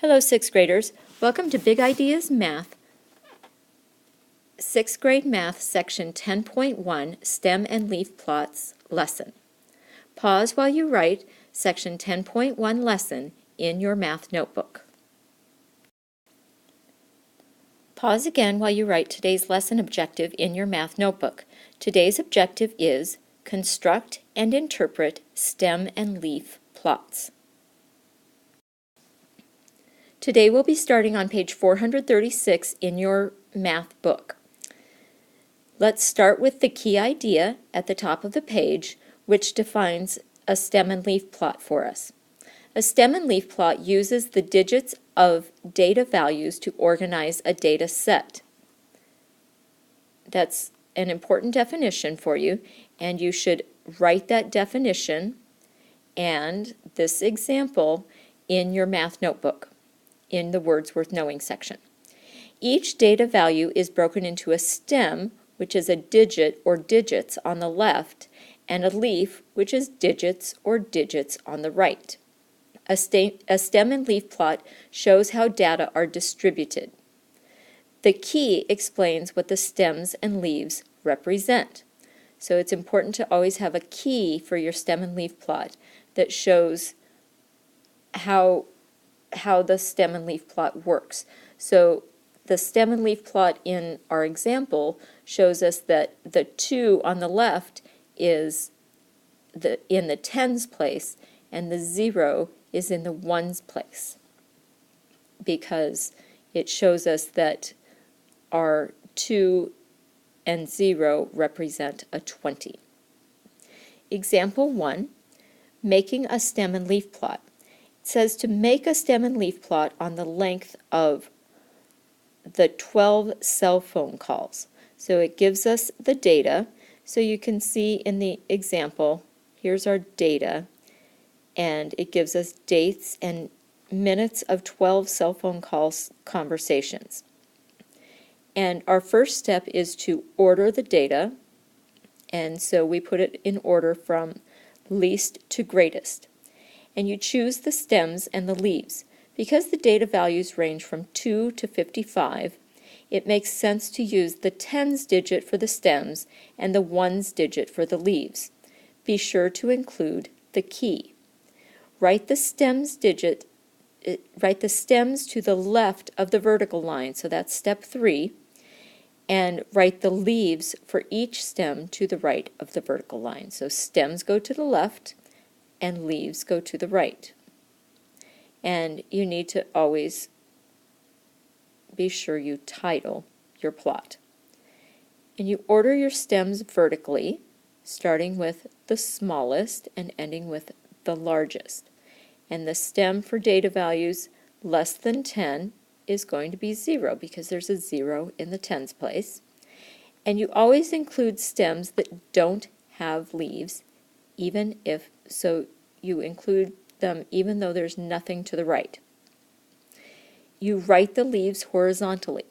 Hello, 6th graders. Welcome to Big Ideas Math, 6th grade math section 10.1 Stem and Leaf Plots lesson. Pause while you write section 10.1 lesson in your math notebook. Pause again while you write today's lesson objective in your math notebook. Today's objective is construct and interpret stem and leaf plots. Today we'll be starting on page 436 in your math book. Let's start with the key idea at the top of the page, which defines a stem and leaf plot for us. A stem and leaf plot uses the digits of data values to organize a data set. That's an important definition for you, and you should write that definition and this example in your math notebook in the Words Worth Knowing section. Each data value is broken into a stem, which is a digit or digits on the left, and a leaf, which is digits or digits on the right. A stem and leaf plot shows how data are distributed. The key explains what the stems and leaves represent. So it's important to always have a key for your stem and leaf plot that shows how the stem and leaf plot works. So the stem and leaf plot in our example shows us that the 2 on the left is in the tens place and the 0 is in the ones place, because it shows us that our 2 and 0 represent a 20. Example 1, making a stem and leaf plot. It says to make a stem and leaf plot on the length of the 12 cell phone calls. So it gives us the data. So you can see in the example, here's our data, and it gives us dates and minutes of 12 cell phone calls conversations. And our first step is to order the data, and so we put it in order from least to greatest. And you choose the stems and the leaves. Because the data values range from 2 to 55, it makes sense to use the tens digit for the stems and the ones digit for the leaves. Be sure to include the key. Write the stems to the left of the vertical line, so that's step 3, and write the leaves for each stem to the right of the vertical line. So stems go to the left and leaves go to the right. And you need to always be sure you title your plot. And you order your stems vertically, starting with the smallest and ending with the largest. And the stem for data values less than 10 is going to be 0 because there's a 0 in the tens place. And you always include stems that don't have leaves, even if, so you include them even though there's nothing to the right. You write the leaves horizontally,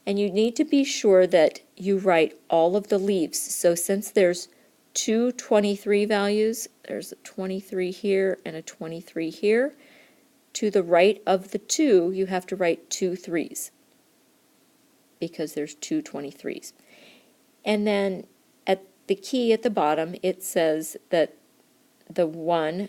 and you need to be sure that you write all of the leaves. So since there's two 23 values, there's a 23 here and a 23 here, to the right of the 2 you have to write 2 3s because there's two 23s. And then at the key at the bottom it says that the 1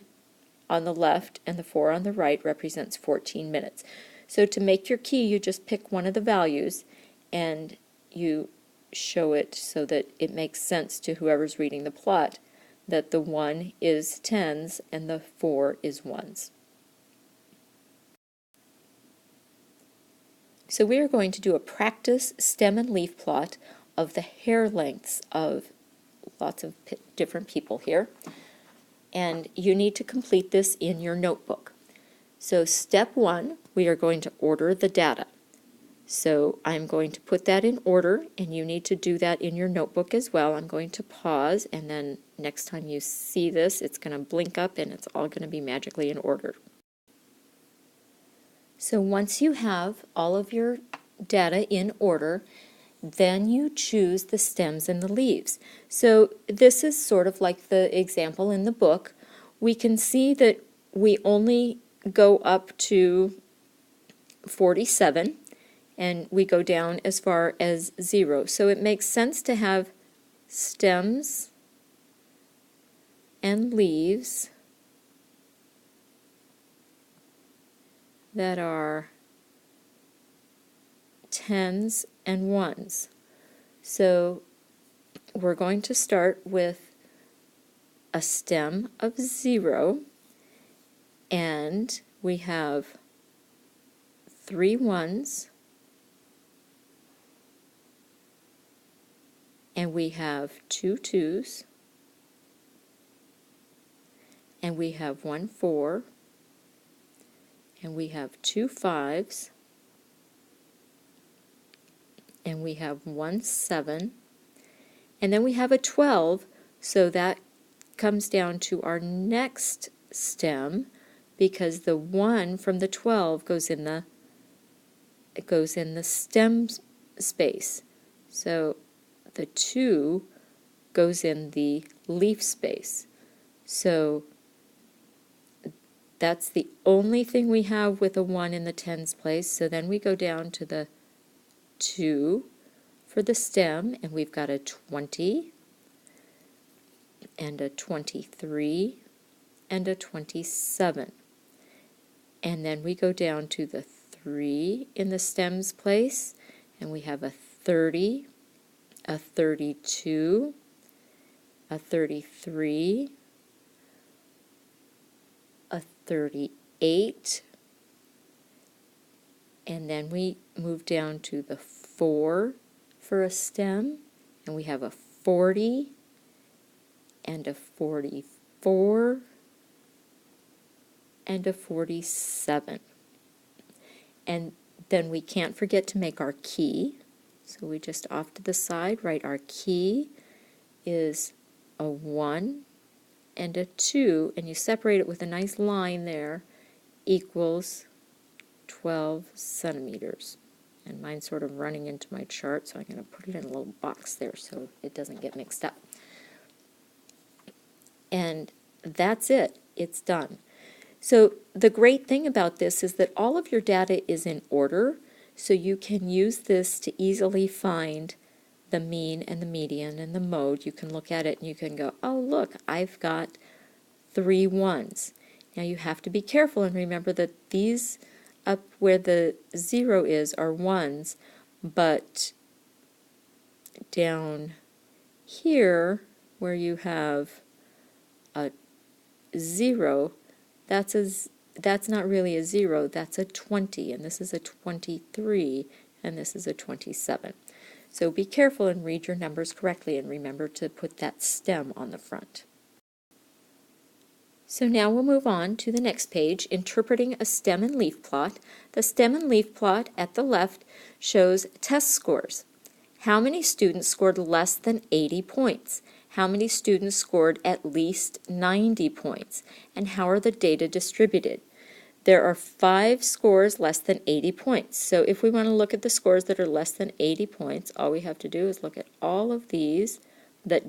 on the left and the 4 on the right represents 14 minutes. So to make your key, you just pick one of the values and you show it so that it makes sense to whoever's reading the plot that the 1 is tens and the 4 is ones. So we are going to do a practice stem and leaf plot of the hair lengths of lots of different people here. And you need to complete this in your notebook. So step 1, we are going to order the data. So I'm going to put that in order, and you need to do that in your notebook as well. I'm going to pause, and then next time you see this, it's going to blink up and it's all going to be magically in order. So once you have all of your data in order, then you choose the stems and the leaves. So this is sort of like the example in the book. We can see that we only go up to 47, and we go down as far as 0. So it makes sense to have stems and leaves that are 10s and 1s. So we're going to start with a stem of 0, and we have 3 1s, and we have 2 2s, and we have 1 4, and we have 2 5s, and we have 1 7, and then we have a 12, so that comes down to our next stem, because the 1 from the 12 goes in the stem space. So the 2 goes in the leaf space. So that's the only thing we have with a 1 in the tens place. So then we go down to the 2 for the stem, and we've got a 20 and a 23 and a 27. And then we go down to the 3 in the stems place, and we have a 30, a 32, a 33, a 38, and then we move down to the 4 for a stem, and we have a 40 and a 44 and a 47. And then we can't forget to make our key. So we just off to the side write our key is a 1 and a 2, and you separate it with a nice line there, equals 12 centimeters. And mine's sort of running into my chart, so I'm going to put it in a little box there so it doesn't get mixed up. And that's it. It's done. So the great thing about this is that all of your data is in order, so you can use this to easily find the mean and the median and the mode. You can look at it and you can go, oh look, I've got 3 1s. Now you have to be careful and remember that these up where the 0 is are 1s, but down here where you have a 0, that's not really a 0, that's a 20, and this is a 23, and this is a 27. So be careful and read your numbers correctly, and remember to put that stem on the front. So now we'll move on to the next page, interpreting a stem and leaf plot. The stem and leaf plot at the left shows test scores. How many students scored less than 80 points? How many students scored at least 90 points? And how are the data distributed? There are 5 scores less than 80 points. So if we want to look at the scores that are less than 80 points, all we have to do is look at all of these that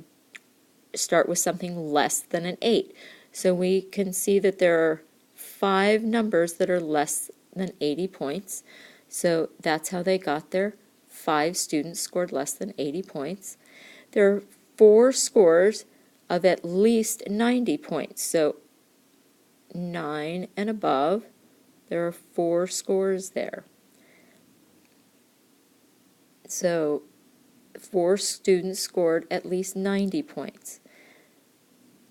start with something less than an 8. So we can see that there are 5 numbers that are less than 80 points. So that's how they got there. 5 students scored less than 80 points. There are 4 scores of at least 90 points. So 9 and above, there are 4 scores there. So 4 students scored at least 90 points.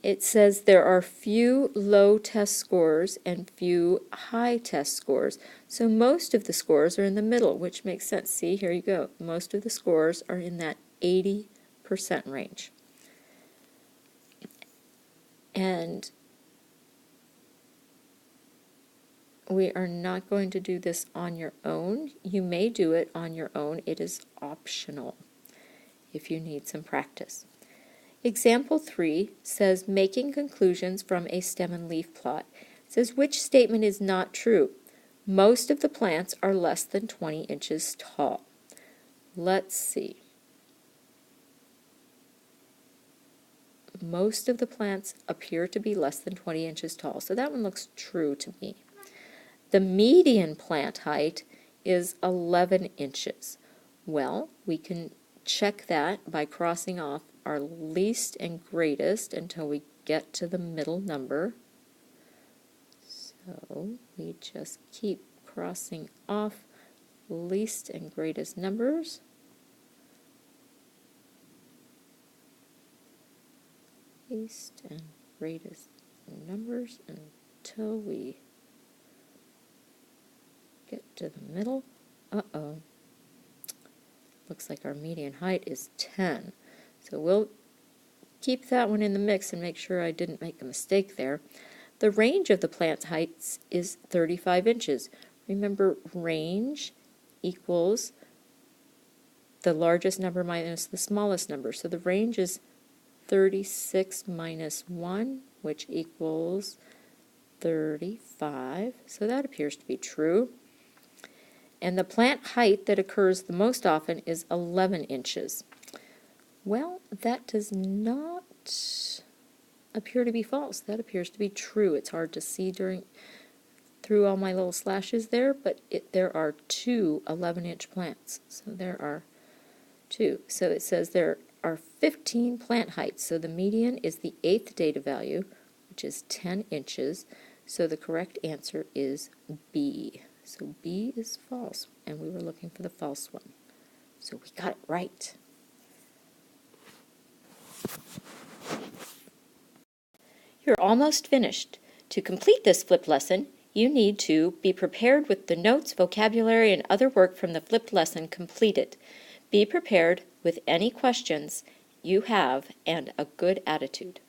It says there are few low test scores and few high test scores. So most of the scores are in the middle, which makes sense. See, here you go. Most of the scores are in that 80% range. And we are not going to do this on your own. You may do it on your own. It is optional if you need some practice. Example 3 says making conclusions from a stem and leaf plot. It says which statement is not true? Most of the plants are less than 20 inches tall. Let's see. Most of the plants appear to be less than 20 inches tall, so that one looks true to me. The median plant height is 11 inches. Well, we can check that by crossing off our least and greatest until we get to the middle number. So we just keep crossing off least and greatest numbers. Least and greatest numbers until we get to the middle. Uh-oh. Looks like our median height is 10. So we'll keep that one in the mix and make sure I didn't make a mistake there. The range of the plant's heights is 35 inches. Remember, range equals the largest number minus the smallest number. So the range is 36 minus 1, which equals 35. So that appears to be true. And the plant height that occurs the most often is 11 inches. Well, that does not appear to be false. That appears to be true. It's hard to see through all my little slashes there, but there are two 11-inch plants. So there are two. So it says there are 15 plant heights. So the median is the 8th data value, which is 10 inches. So the correct answer is B. So B is false, and we were looking for the false one. So we got it right. You're almost finished. To complete this flipped lesson, you need to be prepared with the notes, vocabulary, and other work from the flipped lesson completed. Be prepared with any questions you have and a good attitude.